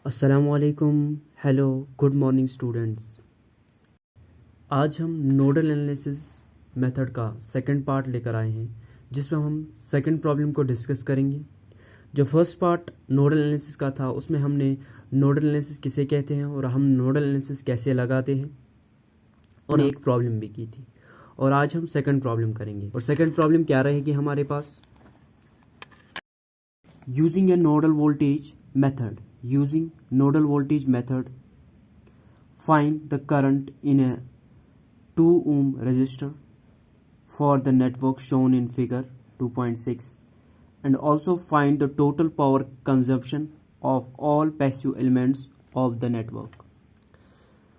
अस्सलामुअलैकुम, hello, good morning students. आज हम नोडल एनालिसिस मेथड का सेकंड पार्ट लेकर आए हैं, जिसमें हम सेकंड प्रॉब्लम को डिस्कस करेंगे। जो फर्स्ट पार्ट नोडल एनालिसिस का था, उसमें हमने नोडल एनालिसिस किसे कहते हैं और हम नोडल एनालिसिस कैसे लगाते हैं और एक प्रॉब्लम भी की थी। और आज हम सेकंड प्रॉब्लम करेंगे। और सेकंड प्रॉब्लम क्या रहेगी हमारे पास? Using a nodal voltage method, find the current in a 2 ohm resistor for the network shown in figure 2.6 and also find the total power consumption of all passive elements of the network.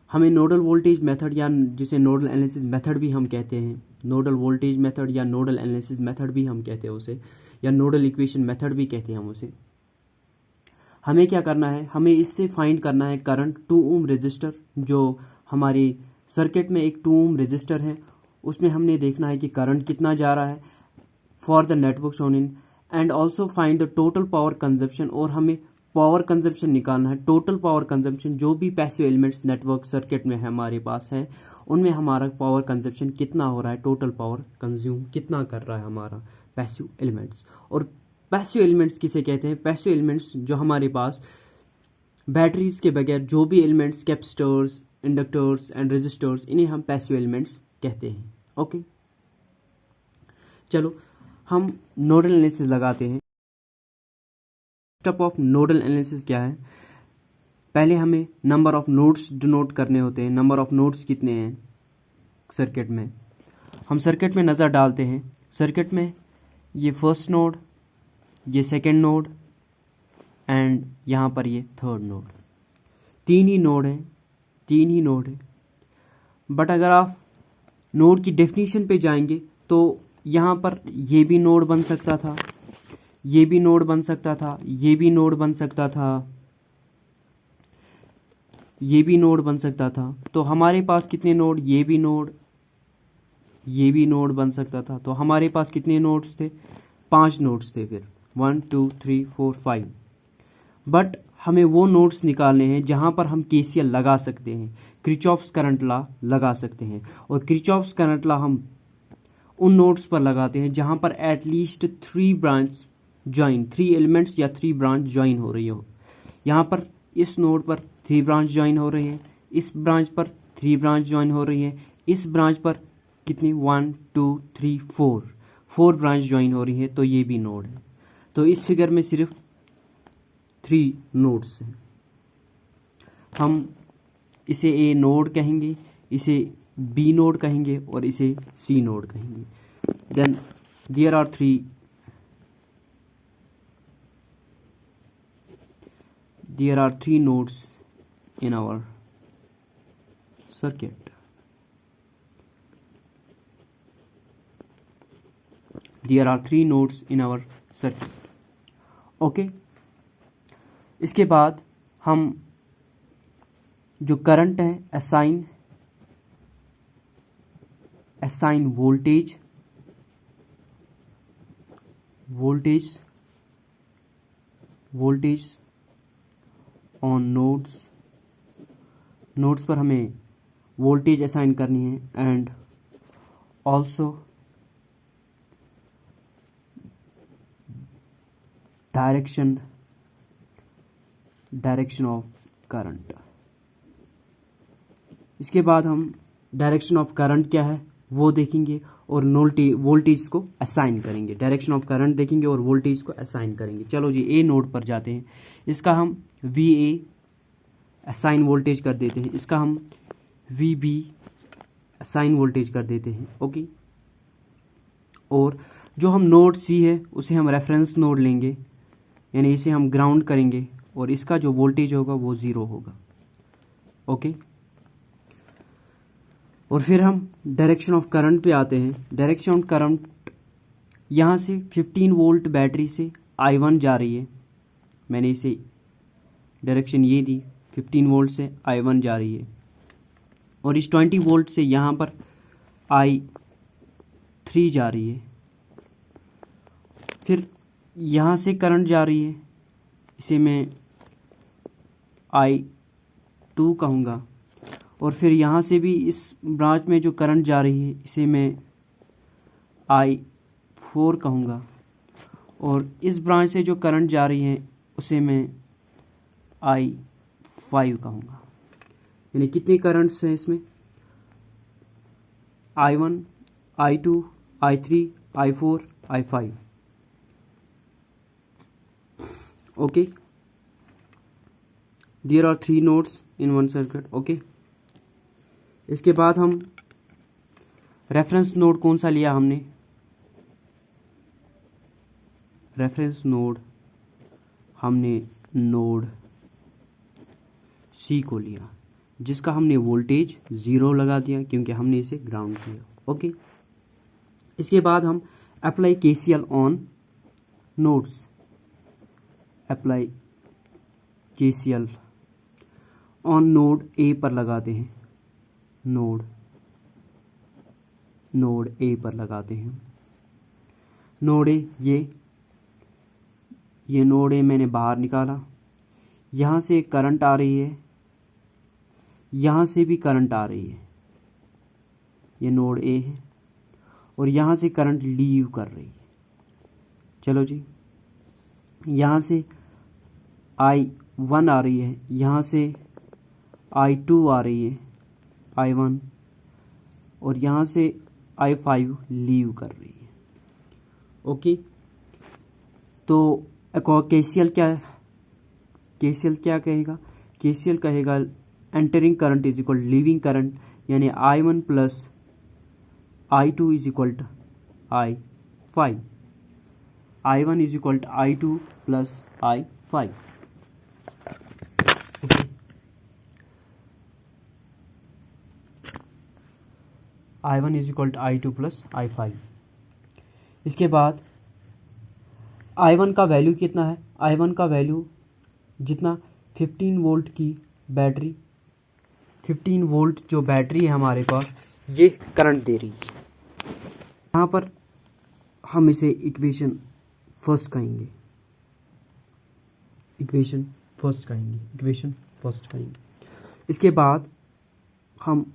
हमें nodal voltage method या जिसे nodal analysis method भी हम कहते हैं, nodal voltage method या nodal analysis method भी हम कहते हैं उसे, या नोडल इक्वेशन मेथड भी कहते हैं हम उसे। हमें क्या करना है? हमें इससे फाइंड करना है करंट 2 ओम रजिस्टर, जो हमारे सर्किट में एक 2 ओम रजिस्टर है, उसमें हमने देखना है कि करंट कितना जा रहा है for the network shown in, and also find the total power consumption, और हमें पावर कंजप्शन निकालना है, टोटल पावर कंजप्शन जो भी पैसिव एलिमेंट्स नेटवर्क सर्किट में हमारे पास है उनमें हमारा पावर कंजप्शन कितना हो रहा है, टोटल पावर कंज्यूम कितना कर रहा है हमारा पैसिव एलिमेंट्स। और पैसिव एलिमेंट्स किसे कहते हैं? पैसिव एलिमेंट्स जो हमारे पास बैटरीज के बगैर जो भी elements, capacitors, inductors and resistors, इन्हें हम पैसिव एलिमेंट्स कहते हैं। ओके, चलो हम नोडल एनालिसिस लगाते हैं। स्टेप ऑफ नोडल एनालिसिस क्या है? पहले हमें नंबर ऑफ नोड्स डिनोट करने होते हैं। नंबर ऑफ नोड्स कितने हैं सर्किट में? हम सर्किट में नज़र डालते हैं। सर्किट में ये फर्स्ट नोड, ये सेकेंड नोड एंड यहाँ पर ये थर्ड नोड, तीन ही नोड है। बट अगर आप नोड की डेफिनेशन पे जाएंगे तो यहाँ पर ये भी नोड बन सकता था, ये भी नोड बन सकता था, ये भी नोड बन सकता था, ये भी नोड बन सकता था। तो हमारे पास कितने नोड? ये भी नोड बन सकता था। तो हमारे पास कितने नोड्स थे? 5 नोड्स थे। फिर 1 2 3 4 5। बट हमें वो नोड्स निकालने हैं जहां पर हम केसीएल लगा सकते हैं, किरचॉफ्स करंट लॉ लगा सकते हैं। और किरचॉफ्स करंट लॉ हम उन नोड्स पर लगाते हैं जहां पर एटलीस्ट 3 ब्रांच ज्वाइन, 3 एलिमेंट्स या 3 ब्रांच ज्वाइन हो रही हो। यहाँ पर इस नोड पर 3 ब्रांच ज्वाइन हो रही है, इस ब्रांच पर 3 ब्रांच ज्वाइन हो रही है, इस ब्रांच पर कितनी? 1 2 3 4 ब्रांच ज्वाइन हो रही है। तो ये भी नोड है। तो इस फिगर में सिर्फ 3 नोड्स हैं। हम इसे ए नोड कहेंगे, इसे बी नोड कहेंगे और इसे सी नोड कहेंगे। Then there are 3 nodes in our circuit. There are 3 nodes in our circuit. Okay. इसके बाद हम जो करंट है असाइन वोल्टेज ऑन नोड्स पर हमें वोल्टेज असाइन करनी है, and also direction of current. इसके बाद हम डायरेक्शन ऑफ करंट क्या है वो देखेंगे और वोल्टेज को असाइन करेंगे। डायरेक्शन ऑफ करंट देखेंगे और वोल्टेज को असाइन करेंगे। चलो जी, ए नोड पर जाते हैं। इसका हम VA असाइन वोल्टेज कर देते हैं, इसका हम VB असाइन वोल्टेज कर देते हैं। ओके, और जो हम नोड C है उसे हम रेफरेंस नोड लेंगे, यानी इसे हम ग्राउंड करेंगे और इसका जो वोल्टेज होगा वो 0 होगा। ओके, और फिर हम डायरेक्शन ऑफ करंट पे आते हैं। डायरेक्शन ऑफ करंट, यहाँ से 15 वोल्ट बैटरी से I1 जा रही है। मैंने इसे डायरेक्शन ये दी, 15 वोल्ट से I1 जा रही है, और इस 20 वोल्ट से यहाँ पर I3 जा रही है। फिर यहाँ से करंट जा रही है, इसे मैं I2 कहूँगा, और फिर यहाँ से भी इस ब्रांच में जो करंट जा रही है इसे मैं I4 कहूँगा, और इस ब्रांच से जो करंट जा रही है उसे मैं I5 कहूँगा। यानी कितने करंट्स हैं इसमें? I1, I2, I3, I4, I5। Okay, there are 3 nodes in one circuit. Okay, इसके बाद हम रेफरेंस नोड कौन सा लिया हमने? रेफरेंस नोड हमने नोड सी को लिया, जिसका हमने वोल्टेज 0 लगा दिया क्योंकि हमने इसे ग्राउंड किया। ओके, इसके बाद हम apply KCL on nodes, apply KCL on node A पर लगाते हैं, नोड ए पर लगाते हैं। नोड ए, ये नोड ए मैंने बाहर निकाला, यहाँ से करंट आ रही है, यहाँ से भी करंट आ रही है, ये नोड ए है, और यहाँ से करंट लीव कर रही है। चलो जी, यहाँ से I1 आ रही है, यहाँ से I2 आ रही है, I1, और यहाँ से I5 लीव कर रही है। ओके, तो केसीएल क्या कहेगा? केसीएल कहेगा entering current is equal leaving current, यानी I1 plus I2 is equal to I5। I1 is equal to I2 plus I5। I1 is equal to I2 plus I5। इसके बाद I1 का value कितना है? I1 का value जितना 15 volt की battery, 15 volt जो बैटरी है हमारे पास, ये करंट दे रही है। यहाँ पर हम इसे इक्वेशन फर्स्ट कहेंगे, इक्वेशन फर्स्ट कहेंगे। इसके बाद हम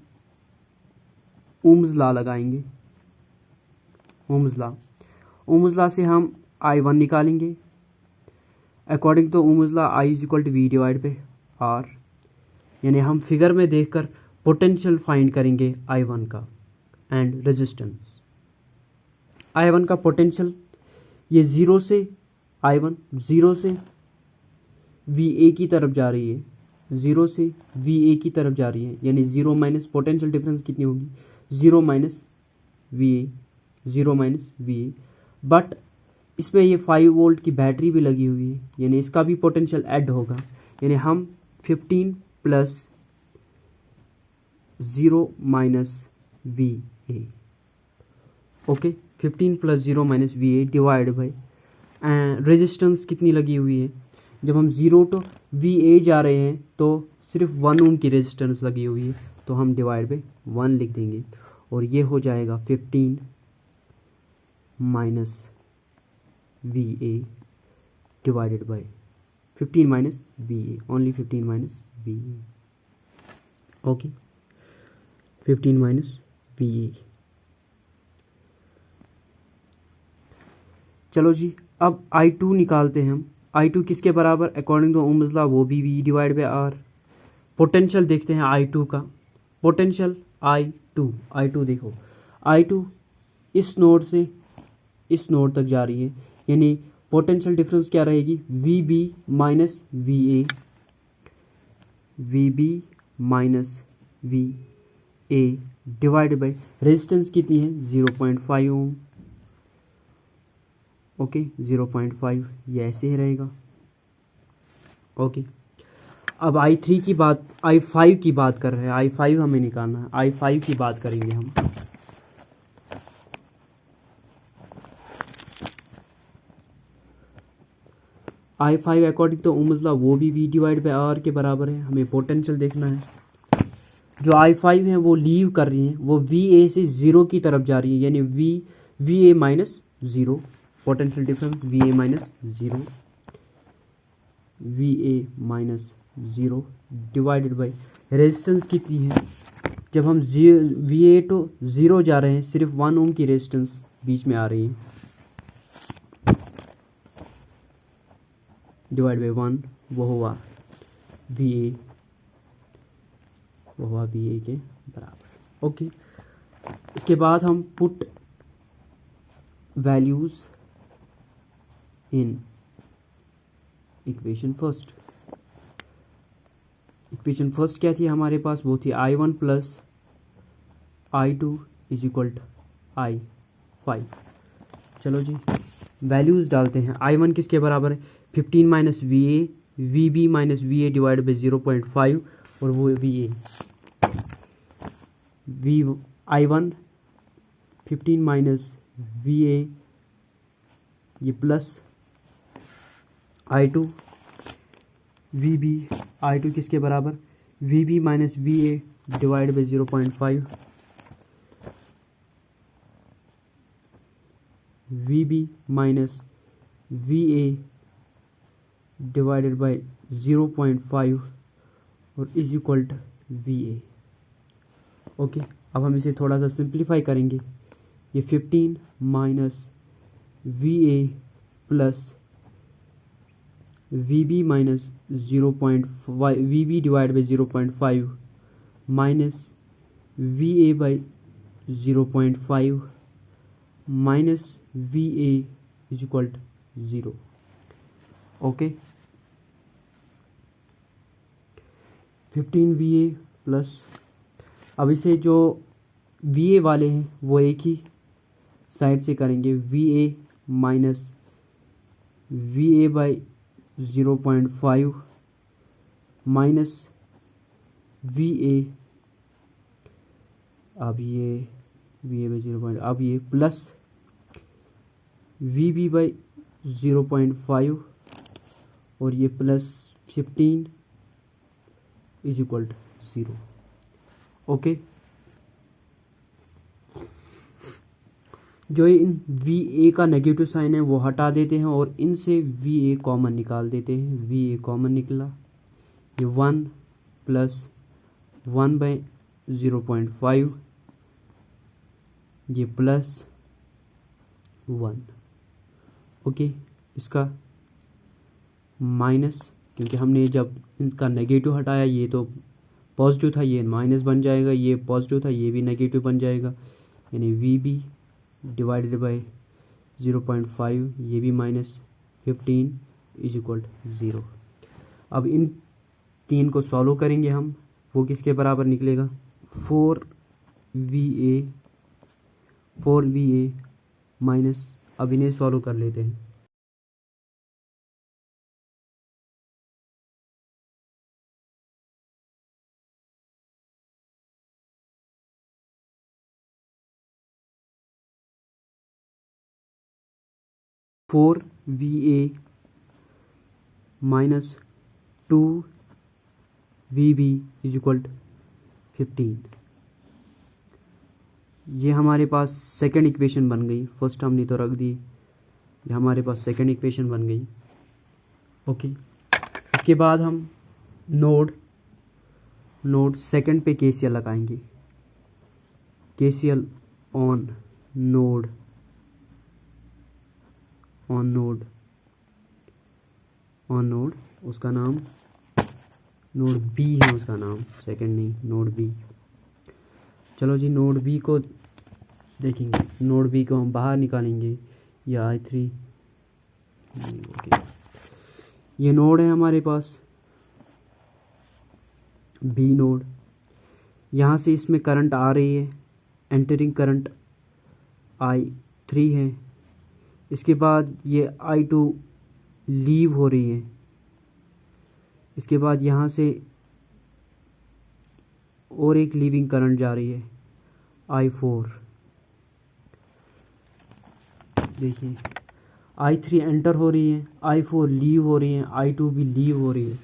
ओम्स लॉ लगाएंगे, ओम्स लॉ से हम I1 निकालेंगे। According to Ohm's law I is equal to V divide by R, यानी हम फिगर में देखकर पोटेंशियल फाइंड करेंगे I1 का एंड रेजिस्टेंस। I1 का पोटेंशियल ये जीरो से VA की तरफ जा रही है, जीरो से VA की तरफ जा रही है, यानी जीरो माइनस पोटेंशियल डिफरेंस कितनी होगी? जीरो माइनस VA, बट इसमें ये 5 वोल्ट की बैटरी भी लगी हुई है, यानी इसका भी पोटेंशियल ऐड होगा, यानी हम 15 plus 0 minus VA, okay, 15 plus 0 minus VA divide by resistance कितनी लगी हुई है? जब हम 0 टू VA जा रहे हैं तो सिर्फ 1 ओम की रेजिस्टेंस लगी हुई है, तो हम डिवाइड बाई 1 लिख देंगे, और ये हो जाएगा 15 minus VA divided by 15 minus VA, only 15 minus VA, okay, 15 minus VA। चलो जी, अब I2 निकालते हैं हम। I2 किसके बराबर? अकॉर्डिंग टू ओम्स लॉ वो भी V divide by R। Potential देखते हैं I2 का, पोटेंशियल I2 देखो, I2 इस नोड से इस नोड तक जा रही है, यानी पोटेंशियल डिफरेंस क्या रहेगी? VB minus VA divide by resistance कितनी है? 0.5 ओम, ओके, 0.5, ये ऐसे ही रहेगा। ओके, अब I5 की बात कर रहे हैं, I5 हमें निकालना है, I5 की बात करेंगे हम। I5 according to Ohm's law वो भी V डिवाइड बाई R के बराबर है। हमें पोटेंशियल देखना है, जो I5 है वो लीव कर रही है, वो VA से 0 की तरफ जा रही है, यानी VA minus 0, potential difference VA minus 0, VA minus 0 divided by resistance कितनी है, जब हम VA तो 0 जा रहे हैं, सिर्फ 1 ओम की रेजिस्टेंस बीच में आ रही है, डिवाइड बाई 1 वो हुआ VA के बराबर। ओके, इसके बाद हम put values in equation first. Equation first क्या थी हमारे पास, वो थी I1 plus I2 is equal to I5। चलो जी वैल्यूज डालते हैं। I1 किसके बराबर है, 15 minus VA, VB minus VA divide by 0.5 और वो VA। I1 15 माइनस VA ये प्लस I2 VB, I2 किसके बराबर, VB minus VA divide by 0.5, VB minus VA divided by 0.5 और is equal to VA। Okay, अब हम इसे थोड़ा सा सिंप्लीफाई करेंगे। ये 15 minus VA plus VB minus 0.5 VB divide by 0.5 minus VA by 0.5 minus VA is equal to 0। Okay, 15 VA plus, अब इसे जो VA वाले हैं वो एक ही साइड से करेंगे, VA minus VA by 0.5 minus VA, अब ये VA बाई 0. अब ये प्लस VB बाई 0.5 और ये plus 15 is equal to 0। Okay, जो इन VA का नेगेटिव साइन है वो हटा देते हैं और इनसे VA कॉमन निकाल देते हैं। VA कॉमन निकला, ये 1 प्लस 1 बाई 0.5 ये प्लस 1। ओके, इसका माइनस, क्योंकि हमने जब इनका नेगेटिव हटाया ये तो पॉजिटिव था, ये माइनस बन जाएगा, ये पॉजिटिव था ये भी नेगेटिव बन जाएगा, यानी VB डिवाइडेड बाई 0.5 ये भी माइनस 15 इज इक्वल टू 0। अब इन तीन को सॉल्व करेंगे हम, वो किसके बराबर निकलेगा, 4VA माइनस, अब इन्हें सॉल्व कर लेते हैं। Four VA minus 2VB is equal to 15। ये हमारे पास सेकेंड इक्वेशन बन गई, फर्स्ट हमने तो रख दी, ये हमारे पास सेकेंड इक्वेशन बन गई। ओके, इसके बाद हम नोड सेकेंड पे KCL लगाएंगे। KCL ऑन नोड उसका नाम नोड B है, उसका नाम सेकंड नहीं, नोड B। चलो जी नोड B को देखेंगे, नोड B को हम बाहर निकालेंगे, या I3। ओके, ये नोड है हमारे पास B नोड, यहाँ से इसमें करंट आ रही है, एंटरिंग करंट I3 है, इसके बाद ये I2 लीव हो रही है, इसके बाद यहाँ से और एक लीविंग करंट जा रही है I4। देखिए I3 एंटर हो रही है, I4 लीव हो रही है, I2 भी लीव हो रही है।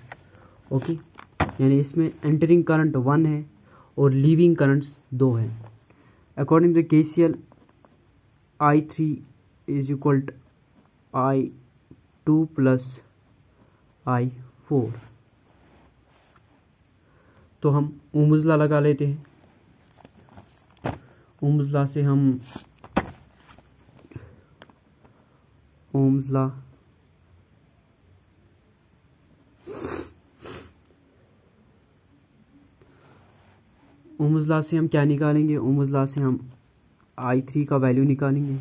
ओके, यानी इसमें एंटरिंग करंट 1 है और लीविंग करंट्स 2 हैं। According to KCL I3 is equal to I2 plus I4। तो हम ओम्स लॉ लगा लेते हैं। ओम्स लॉ से हम ओम्स लॉ से हम क्या निकालेंगे? ओम्स लॉ से हम I3 का वैल्यू निकालेंगे।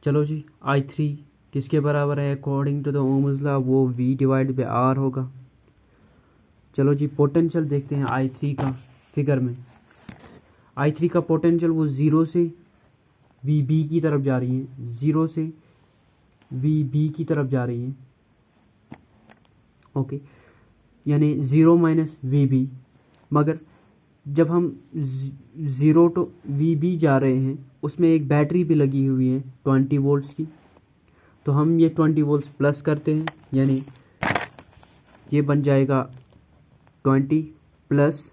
चलो जी, I3 किसके बराबर है according to the Ohm's law? वो V डिवाइड बाय R होगा। चलो जी, पोटेंशियल देखते हैं I3 का फिगर में। I3 का पोटेंशियल वो 0 से VB की तरफ जा रही है, 0 से VB की तरफ जा रही है। ओके, यानी 0 माइनस VB। मगर जब हम 0 टू VB जा रहे हैं, उसमें एक बैटरी भी लगी हुई है 20 वोल्ट्स की, तो हम ये 20 वोल्ट्स प्लस करते हैं, यानी ये बन जाएगा 20 प्लस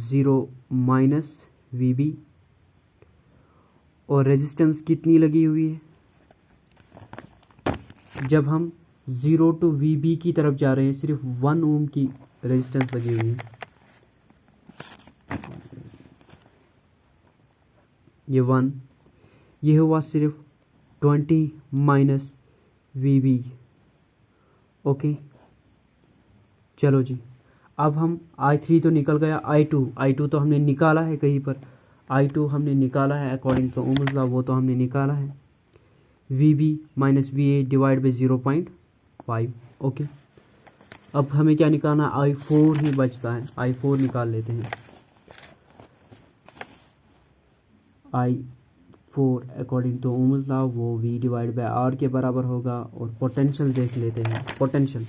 0 माइनस VB। और रेजिस्टेंस कितनी लगी हुई है? जब हम 0 टू VB की तरफ जा रहे हैं, सिर्फ 1 ओम की रेजिस्टेंस लगी हुई है। ये 1, ये हुआ सिर्फ 20 माइनस VB। ओके, चलो जी, अब हम I3 तो निकल गया, I2 तो हमने निकाला है कहीं पर, I2 हमने निकाला है अकॉर्डिंग टू ओम्स लॉ, वो तो हमने निकाला है VB minus VA divide by 0.5। Okay, अब हमें क्या निकालना? I4 ही बचता है, I4 निकाल लेते हैं। I4 according to Ohm's law वो V डिवाइड बाई R के बराबर होगा। और पोटेंशियल देख लेते हैं। पोटेंशियल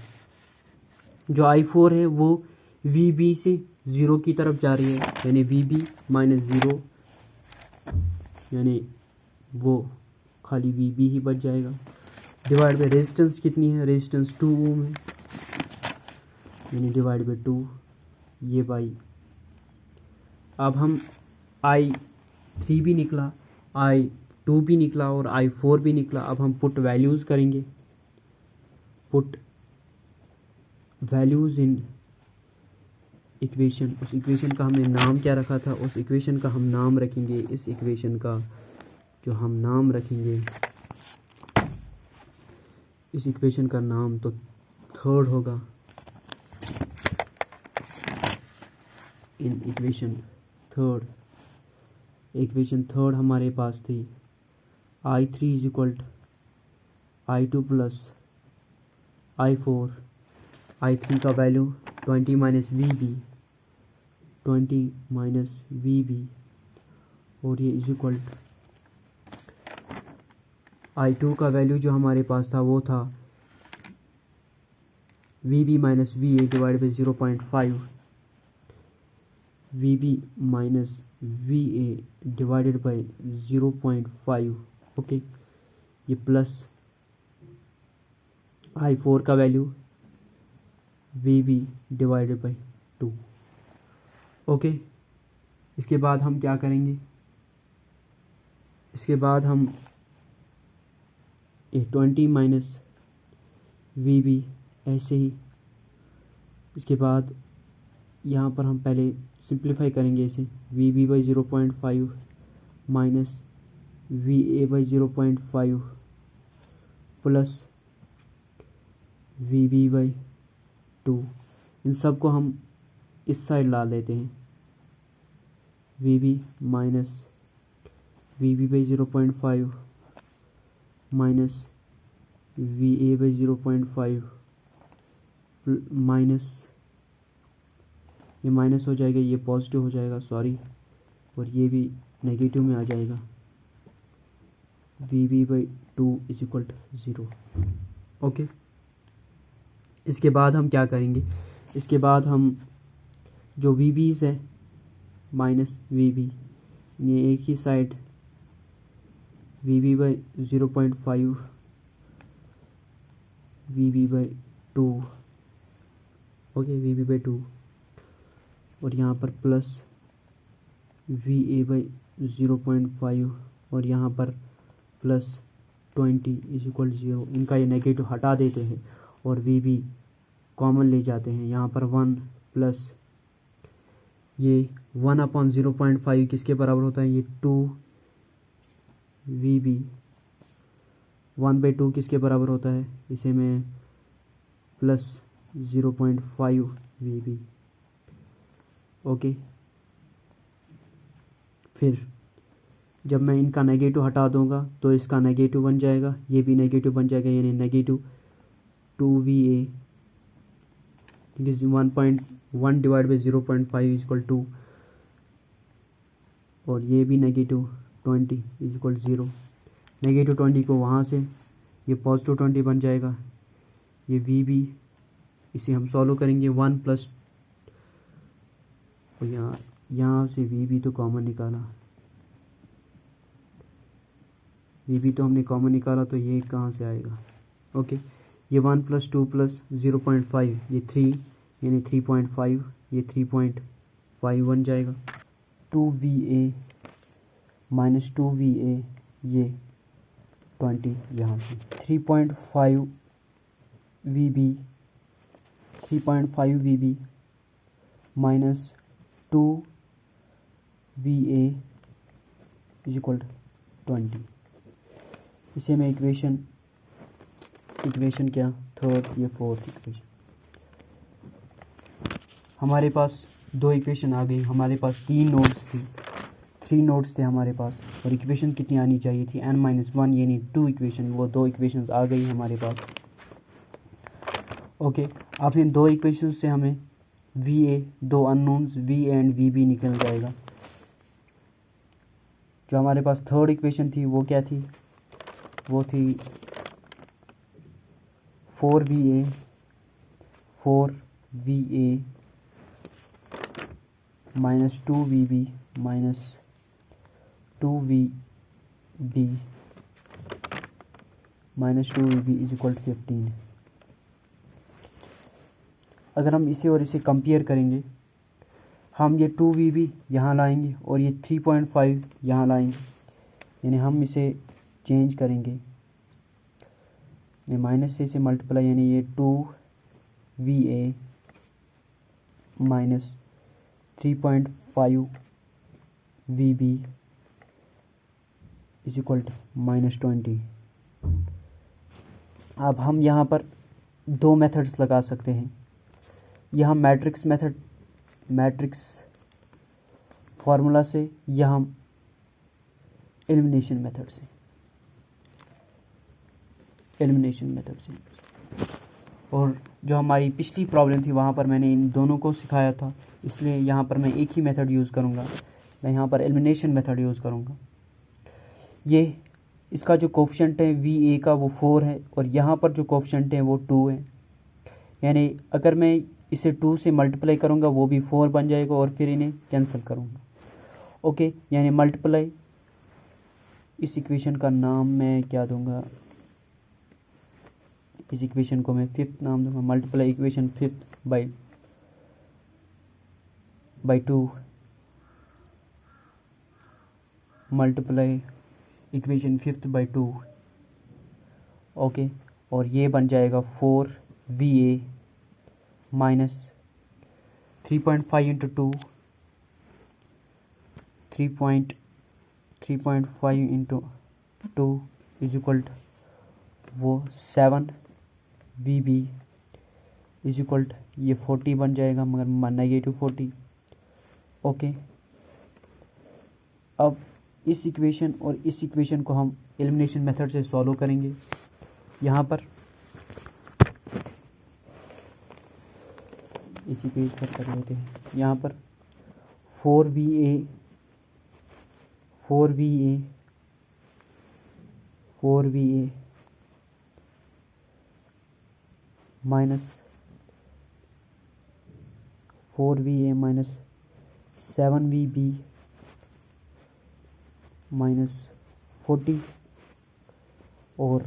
जो I4 है वो VB से 0 की तरफ जा रही है, यानी VB माइनस 0, यानी वो खाली VB ही बच जाएगा। डिवाइड बाई रेजिस्टेंस कितनी है? रेजिस्टेंस 2 ओम है, यानी डिवाइड बाई 2, ये बाई। अब हम I3 भी निकला, I2 भी निकला और I4 भी निकला। अब हम पुट वैल्यूज़ करेंगे। Put values in equation. उस इक्वेशन का हमने नाम क्या रखा था? उस इक्वेशन का हम नाम रखेंगे, इस इक्वेशन का जो हम नाम रखेंगे, इस इक्वेशन का नाम तो थर्ड होगा। इन इक्वेशन थर्ड हमारे पास थी I3 is equal I2 plus I4। I3 का वैल्यू 20 माइनस VB, और ये इज इक्वल I2 का वैल्यू जो हमारे पास था वो था VB minus VA divide by 0.5। VB minus VA divided by 0.5। Okay, ये प्लस I4 का value VB divided by 2। Okay, इसके बाद हम क्या करेंगे? इसके बाद हम 20 माइनस VB ऐसे ही, इसके बाद यहाँ पर हम पहले सिंप्लीफाई करेंगे इसे। VB by 0.5 minus VA by 0.5 plus VB by 2। इन सब को हम इस साइड ला लेते हैं। VB minus VB by 0.5 minus VA by 0.5 minus, ये माइनस हो जाएगा, ये पॉजिटिव हो जाएगा, सॉरी, और ये भी नेगेटिव में आ जाएगा। VB by 2 is equal to 0। Okay, इसके बाद हम क्या करेंगे? इसके बाद हम जो VBs है माइनस VB, ये एक ही side VB by 0.5 VB by 2। Okay, VB by 2, और यहाँ पर प्लस VA बाई 0.5 और यहाँ पर प्लस 20 इज इक्वल 0। इनका ये नेगेटिव हटा देते हैं और VB कॉमन ले जाते हैं। यहाँ पर 1 प्लस ये 1/0.5 किसके बराबर होता है, ये 2VB 1/2 किसके बराबर होता है, इसे मैं प्लस 0.5VB। ओके, फिर जब मैं इनका नेगेटिव हटा दूंगा तो इसका नेगेटिव बन जाएगा, ये भी नेगेटिव बन जाएगा, यानी negative 2VA 1.1 divide by 0.5 equal 2, और ये भी नेगेटिव 20 इक्वल 0। नेगेटिव 20 को वहाँ से ये पॉजिटिव 20 बन जाएगा, ये VB, इसे हम सॉल्व करेंगे 1 प्लस, और यहाँ से VB तो कॉमन निकाला, VB तो हमने कॉमन निकाला, तो ये कहाँ से आएगा। ओके, ये 1 प्लस 2 प्लस 0.5 ये 3 यानी 3.5, ये 3.5 बन जाएगा। 2VA माइनस 2VA ये 20, यहाँ से 3.5VB minus 2VA is equal 20। इसे मैं इक्वेशन क्या, थर्ड या फोर्थ इक्वेशन। हमारे पास दो इक्वेशन आ गई, हमारे पास 3 नोड्स थे हमारे पास, और इक्वेशन कितनी आनी चाहिए थी, n-1 यानी 2 इक्वेशन, वो 2 इक्वेशंस आ गई हमारे पास। ओके, अब इन 2 इक्वेशन से हमें VA, 2 unknowns VA and VB निकल जाएगा। जो हमारे पास थर्ड इक्वेशन थी वो क्या थी, वो थी 4VA minus 2VB minus 2VB minus 2VB is equal to 15। अगर हम इसे और इसे कंपेयर करेंगे, हम ये 2VB यहाँ लाएंगे और ये 3.5 यहाँ लाएंगे, यानी हम इसे चेंज करेंगे, माइनस से इसे मल्टीप्लाई, यानी ये 2VA minus 3.5VB is equal to -20। अब हम यहाँ पर 2 मेथड्स लगा सकते हैं, यह हम मैट्रिक्स फार्मूला से, या हम एलिमिनेशन मेथड से। और जो हमारी पिछली प्रॉब्लम थी वहाँ पर मैंने इन दोनों को सिखाया था, इसलिए यहाँ पर मैं एक ही मेथड यूज़ करूँगा, मैं यहाँ पर एलिमिनेशन मेथड यूज़ करूँगा। ये इसका जो कोफिशिएंट है VA का वो 4 है, और यहाँ पर जो कोफिशिएंट है वो 2 है, यानी अगर मैं इसे 2 से मल्टीप्लाई करूँगा वो भी 4 बन जाएगा, और फिर इन्हें कैंसिल करूँगा। ओके, यानी मल्टीप्लाई, इस इक्वेशन का नाम मैं क्या दूँगा, इस इक्वेशन को मैं 5th नाम दूँगा, multiply equation 5th by 2, multiply equation 5th by 2। Okay, और ये बन जाएगा 4VA minus 3.5 into 2, 3.5 into 2 is equal to वो 7VB इज इक्वल टू ये 40 बन जाएगा, मगर -40। ओके, अब इस इक्वेशन और इस इक्वेशन को हम एलिमिनेशन मेथड से सॉल्व करेंगे। यहाँ पर इसी पेज पर कर लेते हैं, यहाँ पर 4VA माइनस 7VB माइनस 40, और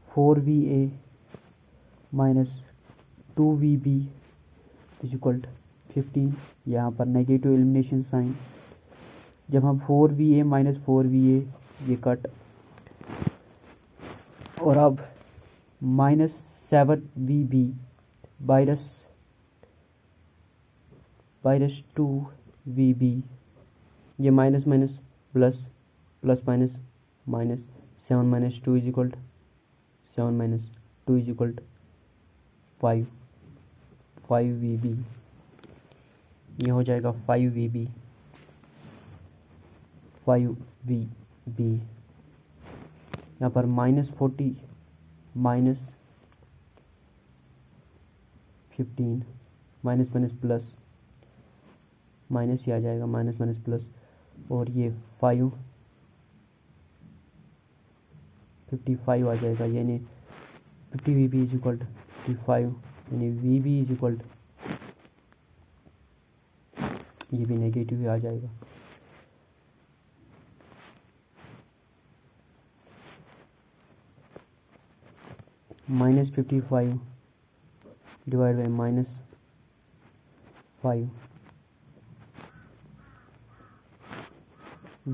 4VA minus 2VB is equal to 15। यहाँ पर नेगेटिव एलिमिनेशन साइन, जब हम 4VA माइनस 4VA ये कट, और अब -7 VB बाइरस 2 VB, ये minus minus plus, plus minus minus, 7 - 2 is equal 7 - 2 is equal 5 VB, ये हो जाएगा 5 VB। यहाँ पर -40 -15 माइनस माइनस प्लस, माइनस ही आ जाएगा, माइनस माइनस प्लस, और ये 55 आ जाएगा, यानी 50 VB इज इक्वल 55, यानी VB इज इक्वल, ये भी नेगेटिव ही आ जाएगा। -55 divide by -5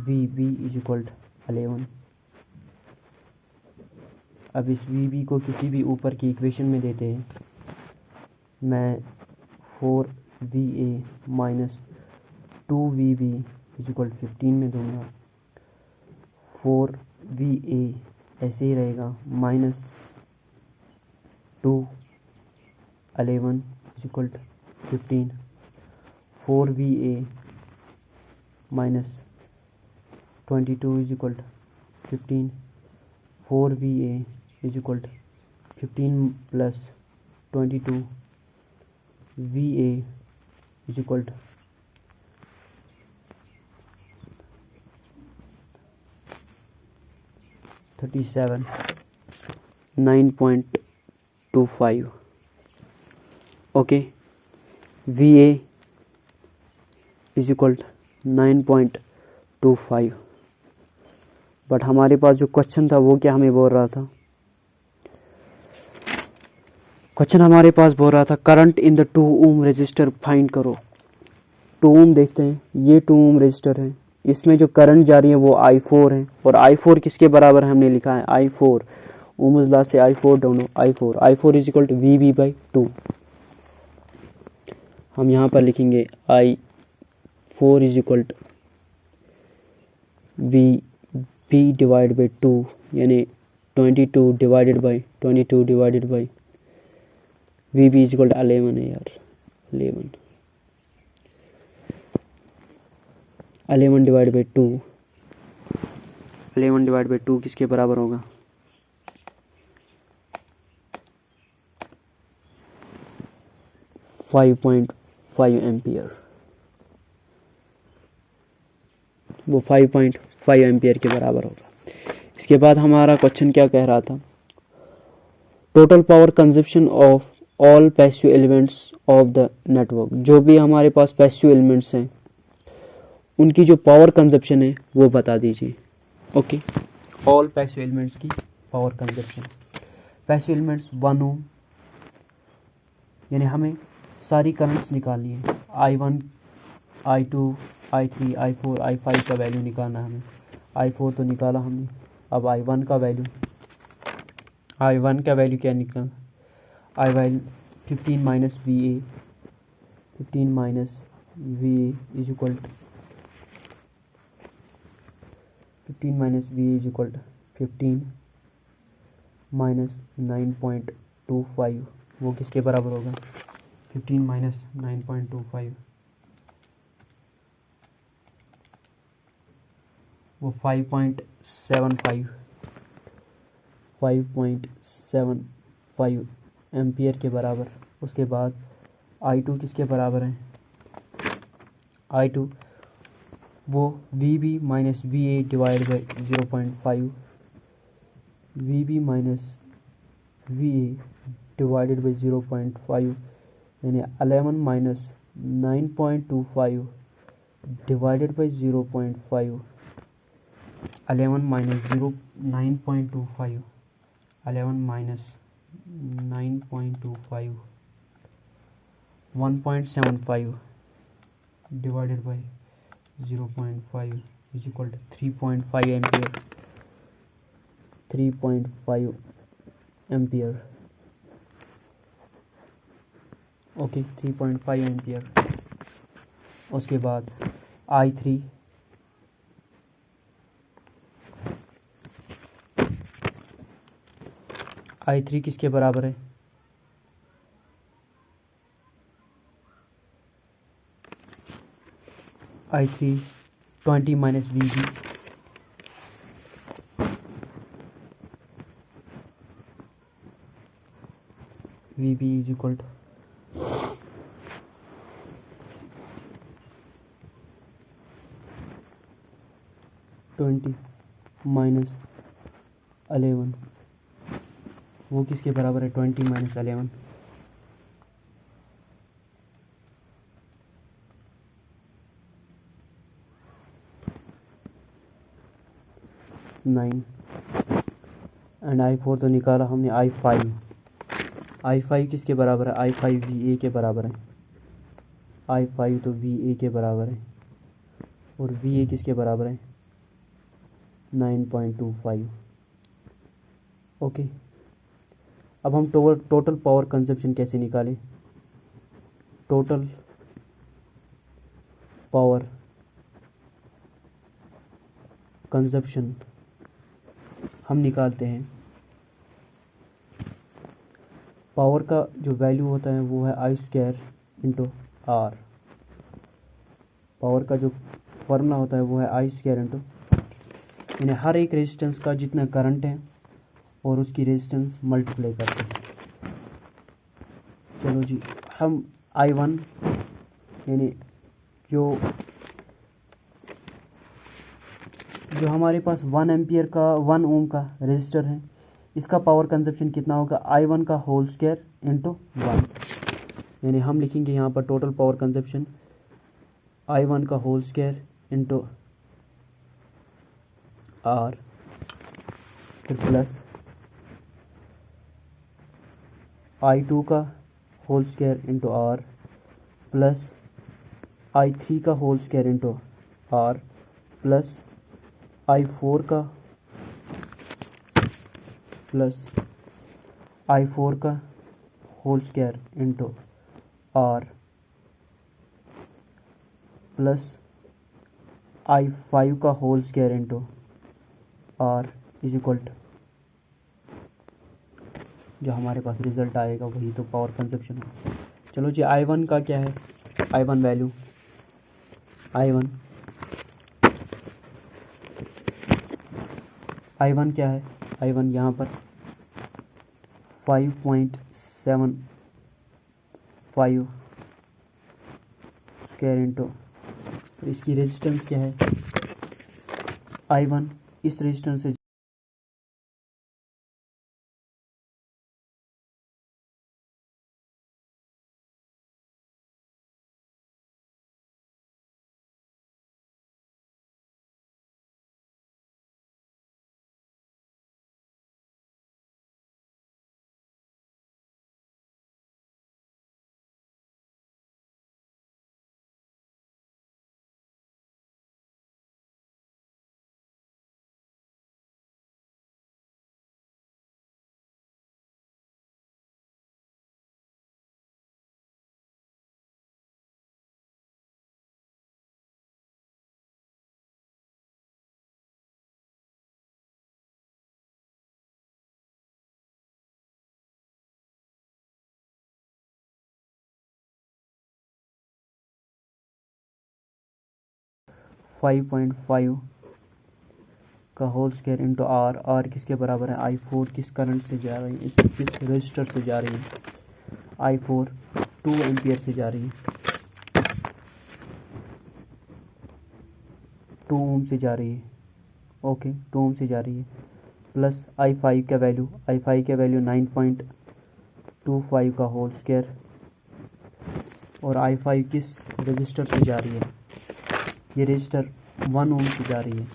VB is equal 11। अब इस VB को किसी भी ऊपर की इक्वेशन में देते हैं, मैं 4VA minus 2VB is equal 15 में दूंगा। 4VA ऐसे ही रहेगा, -2 11 is equal 15। 4VA minus 22 is equal 15। 4VA is equal 15 plus 22 VA is equal 37 9.25। Okay, VA is equal 9.25। But हमारे पास जो क्वेश्चन था वो क्या हमें बोल रहा था? क्वेश्चन हमारे पास बोल रहा था current in the 2 ohm resistor find करो। 2 ohm देखते हैं, ये 2 ohm रेजिस्टर है, इसमें जो करंट जा रही है वो I4 है, और I4 किसके बराबर हमने लिखा है? I4 ओम्स लॉ से I4 ढूंढो। I4 is equal to VB/2। हम यहाँ पर लिखेंगे I4 is equal to VB divide by 2, यानी 22 divided by VB is equal to 11 है यार, 11 डिवाइड बाई 2, 11 डिवाइड बाई 2 किसके बराबर होगा? 5.5 एम्पियर। वो 5.5 एम्पियर के बराबर होगा। इसके बाद हमारा क्वेश्चन क्या कह रहा था? Total power consumption of all passive elements of the network. जो भी हमारे पास पैसिव एलिमेंट्स हैं उनकी जो पावर कंजप्शन है वो बता दीजिए। ओके, ऑल पैसिव एलिमेंट्स की पावर कंजप्शन। पैसिव एलिमेंट्स 1 ओम, यानी हमें सारी करंट्स निकालनी है। I1, I2, I3, I4, I5 का वैल्यू निकालना है हमें। I4 तो निकाला हमने, अब I1 का वैल्यू क्या निकाला? I1 15 minus VA, 15 minus VA is equal to 15 minus 9.25, वो किसके बराबर होगा? 15 माइनस 9.25, वो 5.75 एम्पियर के बराबर। उसके बाद I2 किसके बराबर है? I2 वो VB minus VA divide by 0.5, VB minus VA divided by 0.5, यानी 11 minus 9.25 divided by 0.5, 11 minus 9.25, 11 minus 9.25, 1.75 divided by 0.5 is equal to 3.5 ampere. 3.5 ampere, okay 3.5 ampere. उसके बाद I3 किसके बराबर है? I3 20 minus VB, VB is equal to 20 minus 11, वो किसके बराबर है? 20 माइनस 11, नाइन। एंड I4 तो निकाला हमने। I5 किसके बराबर है? I5 VA के बराबर है। I5 तो VA के बराबर है, और VA किसके बराबर है? 9.25। ओके, अब हम टोटल पावर कंजप्शन कैसे निकालें? टोटल पावर कंजप्शन हम निकालते हैं। पावर का जो वैल्यू होता है वो है I² इंटू R। पावर का जो फॉर्मूला होता है वो है I² इंटू, यानी हर एक रेजिस्टेंस का जितना करंट है और उसकी रेजिस्टेंस मल्टीप्लाई करते हैं। चलो जी, हम I1 यानी जो हमारे पास 1 एम्पियर का 1 ओम का रेजिस्टर है, इसका पावर कंजप्शन कितना होगा? I1 का होल स्क्वायर इंटू 1, यानी हम लिखेंगे यहाँ पर टोटल पावर कंजप्शन I1 का होल स्क्वायर इंटू R, फिर प्लस I2 का whole square into R, plus I3 का whole square into R, plus I4 का whole square into R, plus I5 का whole square into R is equal to, जो हमारे पास result आएगा वही तो पावर कंजप्शन है। चलो जी, I1 का क्या है? I1 वैल्यू, I1 क्या है? I1 यहाँ पर 5.75 स्क्वायर इंटू, इसकी रेजिस्टेंस क्या है? I1 इस रेजिस्टेंस से फाइव पॉइंट फाइव का होल स्क्वायर इंटू R किसके बराबर है? I4 किस करंट से जा रही है? इस रजिस्टर से जा रही है। I4 2 एम्पियर से जा रही है, 2 ओम से जा रही है। ओके, 2 ओम से जा रही है, प्लस I5 का वैल्यू 9.25 का होल स्क्वायर, और I5 किस रजिस्टर से जा रही है? ये रजिस्टर 1 ओम से जा रही है,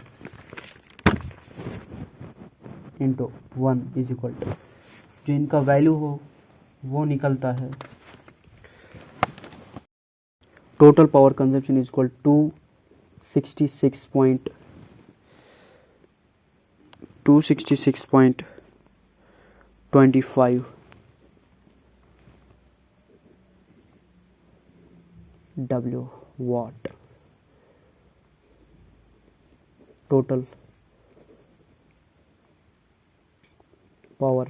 इंटू 1 इज इक्वल टू, जो इनका वैल्यू हो वो निकलता है। Total power consumption is equal 266.25 25 W watt. Total power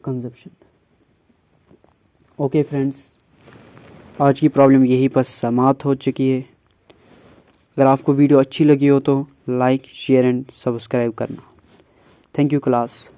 consumption. Okay friends, आज की प्रॉब्लम यहीं पर समाप्त हो चुकी है। अगर आपको वीडियो अच्छी लगी हो तो लाइक, शेयर एंड सब्सक्राइब करना। Thank you class.